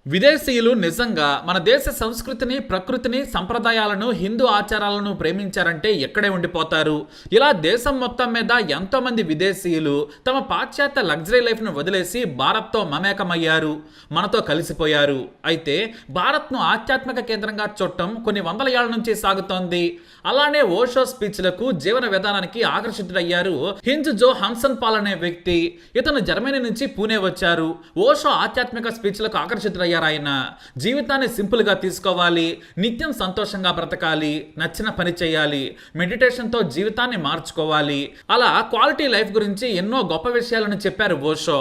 విదేశీయులు నిజంగా మన దేశ సంస్కృతిని, ప్రకృతిని, సంప్రదాయాలను, హిందూ ఆచారాలను ప్రేమించారంటే ఎక్కడే ఉండిపోతారు. ఇలా దేశం మొత్తం మీద ఎంతో మంది విదేశీయులు తమ పాశ్చాత్య లగ్జరీ లైఫ్ను వదిలేసి భారత్తో మమేకమయ్యారు, మనతో కలిసిపోయారు. అయితే భారత్ను ఆధ్యాత్మిక కేంద్రంగా చూడటం కొన్ని వందల ఏళ్ల నుంచి సాగుతోంది. అలానే ఓషో స్పీచ్లకు, జీవన విధానానికి ఆకర్షితుడయ్యారు హింజ్ జో హన్సన్ పాల్ అనే వ్యక్తి. ఇతను జర్మనీ నుంచి పూణే వచ్చారు. ఓషో ఆధ్యాత్మిక స్పీచ్లకు ఆకర్షితుడయ్యారు. ఆయన జీవితాన్ని సింపుల్ గా తీసుకోవాలి, నిత్యం సంతోషంగా బ్రతకాలి, నచ్చిన పని చేయాలి, మెడిటేషన్ తో జీవితాన్ని మార్చుకోవాలి, అలా క్వాలిటీ లైఫ్ గురించి ఎన్నో గొప్ప విషయాలను చెప్పారు ఓషో.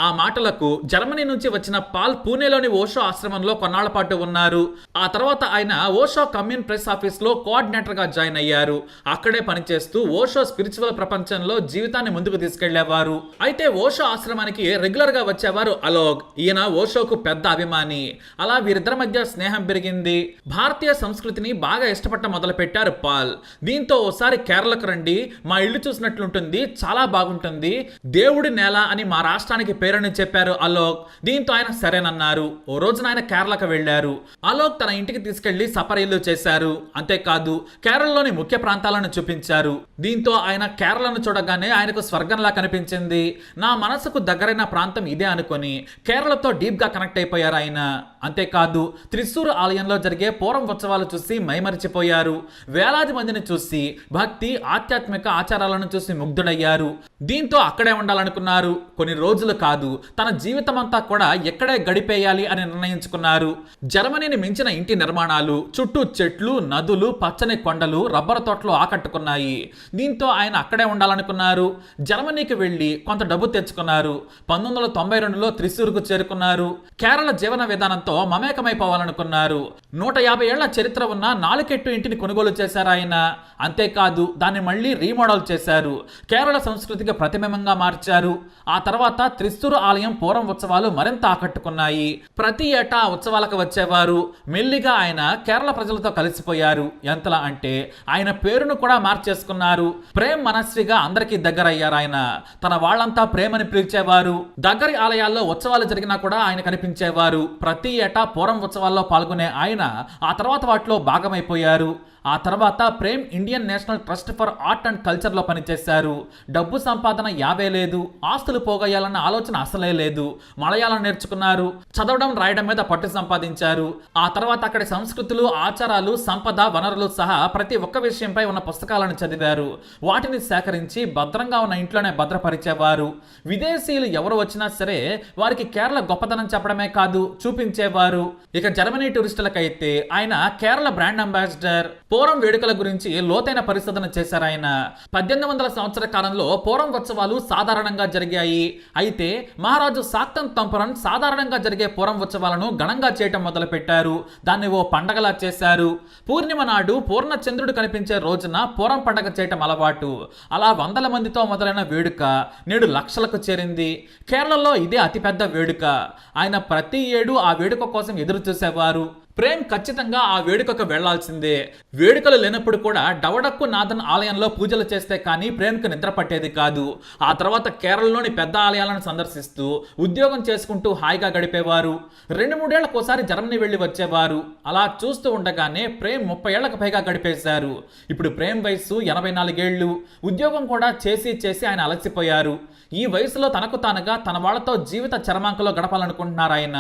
ఆ మాటలకు జర్మనీ నుంచి వచ్చిన పాల్ పూణేలోని ఓషో ఆశ్రమంలో కొన్నాళ్ల పాటు ఉన్నారు. ఆ తర్వాత ఆయన ఓషో కమ్యూన్ ప్రెస్ ఆఫీస్ లో కోఆర్డినేటర్ గా జాయిన్ అయ్యారు. అక్కడే పనిచేస్తూ ఓషో స్పిరిచువల్ ప్రపంచంలో జీవితాన్ని ముందుకు తీసుకెళ్లేవారు. అయితే ఓషో ఆశ్రమానికి రెగ్యులర్ గా వచ్చేవారు అలోక్. ఈయన ఓషోకు పెద్ద అభిమాని. అలా వీరిద్దరి మధ్య స్నేహం పెరిగింది. భారతీయ సంస్కృతిని బాగా ఇష్టపట్ట మొదలు పెట్టారు పాల్. దీంతో ఓసారి కేరళకు రండి, మా ఇల్లు చూసినట్లుంటుంది, చాలా బాగుంటుంది, దేవుడి నేల అని మా రాష్ట్రానికి పేరుని చెప్పారు అలోక్. దీంతో ఆయన సరేనన్నారు. ఓ రోజున ఆయన కేరళకు వెళ్లారు. అలోక్ తన ఇంటికి తీసుకెళ్లి సపరీలు చేశారు. అంతేకాదు కేరళలోని ముఖ్య ప్రాంతాలను చూపించారు. దీంతో ఆయన కేరళను చూడగానే ఆయనకు స్వర్గంలా కనిపించింది. నా మనసుకు దగ్గరైన ప్రాంతం ఇదే అనుకొని కేరళతో డీప్ గా కనెక్ట్ అయిపోయారు ఆయన. అంతేకాదు త్రిశూర్ ఆలయంలో జరిగే పూరం ఉత్సవాలు చూసి మైమరిచిపోయారు. వేలాది మందిని చూసి భక్తి, ఆధ్యాత్మిక ఆచారాలను చూసి ముగ్ధుడయ్యారు. దీంతో అక్కడే ఉండాలనుకున్నారు. కొన్ని రోజులు కాదు, తన జీవితం అంతా కూడా ఎక్కడే గడిపేయాలి అని నిర్ణయించుకున్నారు. జర్మనీని మించిన ఇంటి నిర్మాణాలు, చుట్టూ చెట్లు, నదులు, పచ్చని కొండలు, రబ్బరు తోటలు ఆకట్టుకున్నాయి. దీంతో ఆయన అక్కడే ఉండాలనుకున్నారు. జర్మనీకి వెళ్లి కొంత డబ్బు తెచ్చుకున్నారు. 1992లో త్రిశూర్కు చేరుకున్నారు. కేరళ జీవన విధానంతో మమేకమైపోవాలనుకున్నారు. 150 ఏళ్ల చరిత్ర ఉన్న నాలుకెట్టు ఇంటిని కొనుగోలు చేశారు ఆయన. అంతేకాదు దాన్ని మళ్లీ రీమోడల్ చేశారు. కేరళ సంస్కృతికి ప్రతిబింబంగా మార్చారు. ఆ తర్వాత త్రిశూర్ ఆలయం పూరం ఉత్సవాలు మరింత ఆకట్టుకున్నాయి. ప్రతి ఏటా ఉత్సవాలకు వచ్చేవారు. మెల్లిగా ఆయన కేరళ ప్రజలతో కలిసిపోయారు. ఎంతలా అంటే ఆయన పేరును కూడా మార్చేసుకున్నారు. ప్రేమ్ మనస్విగా అందరికీ దగ్గరయ్యారు ఆయన. తన వాళ్ళంతా ప్రేమని పిలిచేవారు. దగ్గరి ఆలయాల్లో ఉత్సవాలు జరిగినా కూడా ఆయన కనిపించేవారు. ప్రతి ఏటా పూరం ఉత్సవాల్లో పాల్గొనే ఆయన ఆ తర్వాత వాటిలో భాగమైపోయారు. ఆ తర్వాత Prem Indian national trust for art and Culture లో పనిచేశారు. డబ్బు సంపాదన యావే లేదు, ఆస్తులు పోగొయ్యాలన్న ఆలోచన అసలే లేదు. మలయాళం నేర్చుకున్నారు. చదవడం, రాయడం మీద పట్టు సంపాదించారు. ఆ తర్వాత అక్కడి సంస్కృతులు, ఆచారాలు, సంపద, వనరులు సహా ప్రతి ఒక్క విషయంపై ఉన్న పుస్తకాలను చదివారు. వాటిని సేకరించి భద్రంగా ఉన్న ఇంట్లోనే భద్రపరిచేవారు. విదేశీయులు ఎవరు వచ్చినా సరే వారికి కేరళ గొప్పదనం చెప్పడమే కాదు, చూపించేవారు. ఇక జర్మనీ టూరిస్టులకైతే ఆయన కేరళ బ్రాండ్ అంబాసిడర్. పూరం వేడుకల గురించి లోతైన పరిశోధన చేశారు ఆయన. 1800 సంవత్సర కాలంలో పూరం ఉత్సవాలు సాధారణంగా జరిగాయి. అయితే మహారాజు సాక్తన్ తంపురన్ సాధారణంగా జరిగే పూరం ఉత్సవాలను ఘనంగా చేయటం మొదలు పెట్టారు. దాన్ని ఓ పండగలా చేశారు. పూర్ణిమ నాడు పూర్ణ చంద్రుడు కనిపించే రోజున పూరం పండగ చేయటం అలవాటు. అలా వందల మందితో మొదలైన వేడుక నేడు లక్షలకు చేరింది. కేరళలో ఇదే అతిపెద్ద వేడుక. ఆయన ప్రతి ఏడు ఆ వేడుక కోసం ఎదురు చూసేవారు. ప్రేమ్ ఖచ్చితంగా ఆ వేడుకకు వెళ్లాల్సిందే. వేడుకలు లేనప్పుడు కూడా డవడక్కు నాథన్ ఆలయంలో పూజలు చేస్తే కానీ ప్రేమ్కు నిద్ర పట్టేది కాదు. ఆ తర్వాత కేరళలోని పెద్ద ఆలయాలను సందర్శిస్తూ ఉద్యోగం చేసుకుంటూ హాయిగా గడిపేవారు. 2-3 ఏళ్లకోసారి జర్మనీ వెళ్లి వచ్చేవారు. అలా చూస్తూ ఉండగానే ప్రేమ్ 30 ఏళ్లకు పైగా గడిపేశారు. ఇప్పుడు ప్రేమ్ వయసు 84 ఏళ్లు. ఉద్యోగం కూడా చేసి చేసి ఆయన అలసిపోయారు. ఈ వయసులో తనకు తానుగా తన వాళ్లతో జీవిత చరమాంకలో గడపాలనుకుంటున్నారు ఆయన.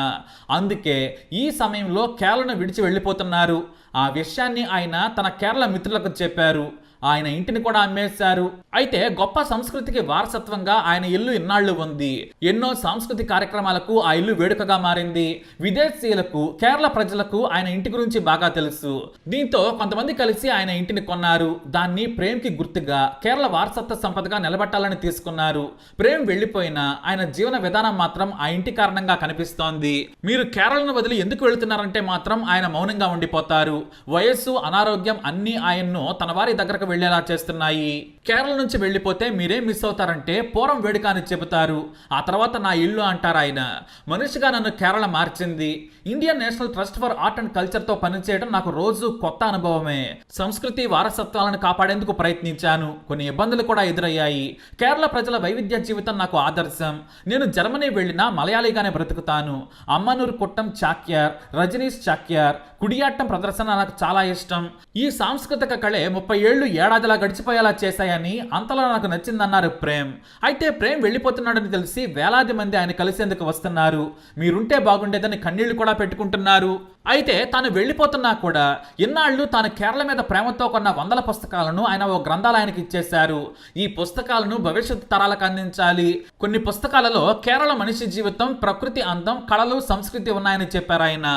అందుకే ఈ సమయంలో కేరళను విడిచి వెళ్ళిపోతున్నారు. ఆ విషయాన్ని ఆయన తన కేరళ మిత్రులకు చెప్పారు. ఆయన ఇంటిని కూడా అమ్మేశారు. అయితే గొప్ప సంస్కృతికి వారసత్వంగా ఆయన ఇల్లు ఇన్నాళ్లు ఉంది. ఎన్నో సాంస్కృతిక కార్యక్రమాలకు ఆ ఇల్లు వేడుకగా మారింది. విదేశీయులకు, కేరళ ప్రజలకు ఆయన ఇంటి గురించి బాగా తెలుసు. దీంతో కొంతమంది కలిసి ఆయన ఇంటిని కొన్నారు. దాన్ని ప్రేమ్ కి గుర్తుగా కేరళ వారసత్వ సంపదగా నిలబెట్టాలని తీసుకున్నారు. ప్రేమ్ వెళ్లిపోయినా ఆయన జీవన విధానం మాత్రం ఆ ఇంటి కారణంగా కనిపిస్తోంది. మీరు కేరళను వదిలి ఎందుకు వెళుతున్నారంటే మాత్రం ఆయన మౌనంగా ఉండిపోతారు. వయస్సు, అనారోగ్యం అన్నీ ఆయన్ను తన వారి దగ్గరకు వెళ్లేలా చేస్తున్నాయి. కేరళ నుంచి వెళ్ళిపోతే మీరేం మిస్ అవుతారంటే పూర్వం వేడుక అని చెబుతారు. ఆ తర్వాత నా ఇల్లు అంటారు ఆయన. మనిషిగా నన్ను కేరళ మార్చింది. Indian national trust for art and కల్చర్తో పనిచేయడం నాకు రోజు కొత్త అనుభవమే. సంస్కృతి వారసత్వాలను కాపాడేందుకు ప్రయత్నించాను. కొన్ని ఇబ్బందులు కూడా ఎదురయ్యాయి. కేరళ ప్రజల వైవిధ్య జీవితం నాకు ఆదర్శం. నేను జర్మనీ వెళ్ళినా మలయాళీగానే బ్రతుకుతాను. అమ్మనూరు కుట్టం చాక్యార్, రజనీష్ చాక్యార్, కుడియాట్టం ప్రదర్శన నాకు చాలా ఇష్టం. ఈ సాంస్కృతిక కళే 30 ఏళ్లు ఏడాదిలా గడిచిపోయేలా చేశాయని అంతలా నాకు నచ్చిందన్నారు ప్రేమ్. అయితే ప్రేమ్ వెళ్ళిపోతున్నాడని తెలిసి వేలాది మంది ఆయన కలిసేందుకు వస్తున్నారు. మీరుంటే బాగుండేదని కన్నీళ్లు కూడా పెట్టుకుంటున్నారు. అయితే తాను వెళ్ళిపోతున్నా కూడా ఇన్నాళ్ళు తాను కేరళ మీద ప్రేమతో కొన్న వందల పుస్తకాలను ఆయన ఓ గ్రంథాలయానికి ఇచ్చేశారు. ఈ పుస్తకాలను భవిష్యత్ తరాలకు అందించాలి. కొన్ని పుస్తకాలలో కేరళ మనిషి జీవితం, ప్రకృతి అందం, కళలు, సంస్కృతి ఉన్నాయని చెప్పారు ఆయన.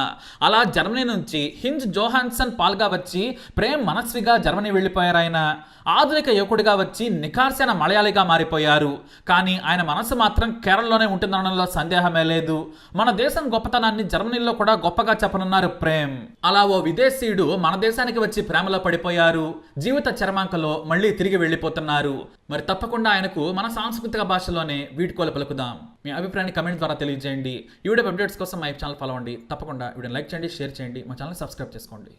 అలా జర్మనీ నుంచి హింజ్ జోహాన్సన్ పాల్గా వచ్చి ప్రేమ్ మనస్విగా జర్మనీ వెళ్ళిపోయారు ఆయన. ఆధునిక యువకుడిగా వచ్చి నిఖార్సైన మలయాళిగా మారిపోయారు. కానీ ఆయన మనసు మాత్రం కేరళలోనే ఉంటుందనడంలో సందేహమే లేదు. మన దేశం గొప్పతనాన్ని జర్మనీలో కూడా గొప్పగా చెప్పనున్నారు ప్రేమ్. అలా ఓ విదేశీయుడు మన దేశానికి వచ్చి ప్రేమలో పడిపోయారు. జీవిత చరమాంకలో మళ్ళీ తిరిగి వెళ్ళిపోతున్నారు. మరి తప్పకుండా ఆయనకు మన సాంస్కృతిక భాషలోనే వీడ్కోలు పలుకుదాం. మీ అభిప్రాయాన్ని కమెంట్ ద్వారా తెలియజేయండి. ఈ వీడియో అప్డేట్స్ కోసం మా ఛానల్ ఫాలో అవ్వండి. తప్పకుండా వీడియోని లైక్ చేయండి, షేర్ చేయండి, మా ఛానల్ సబ్స్క్రైబ్ చేసుకోండి.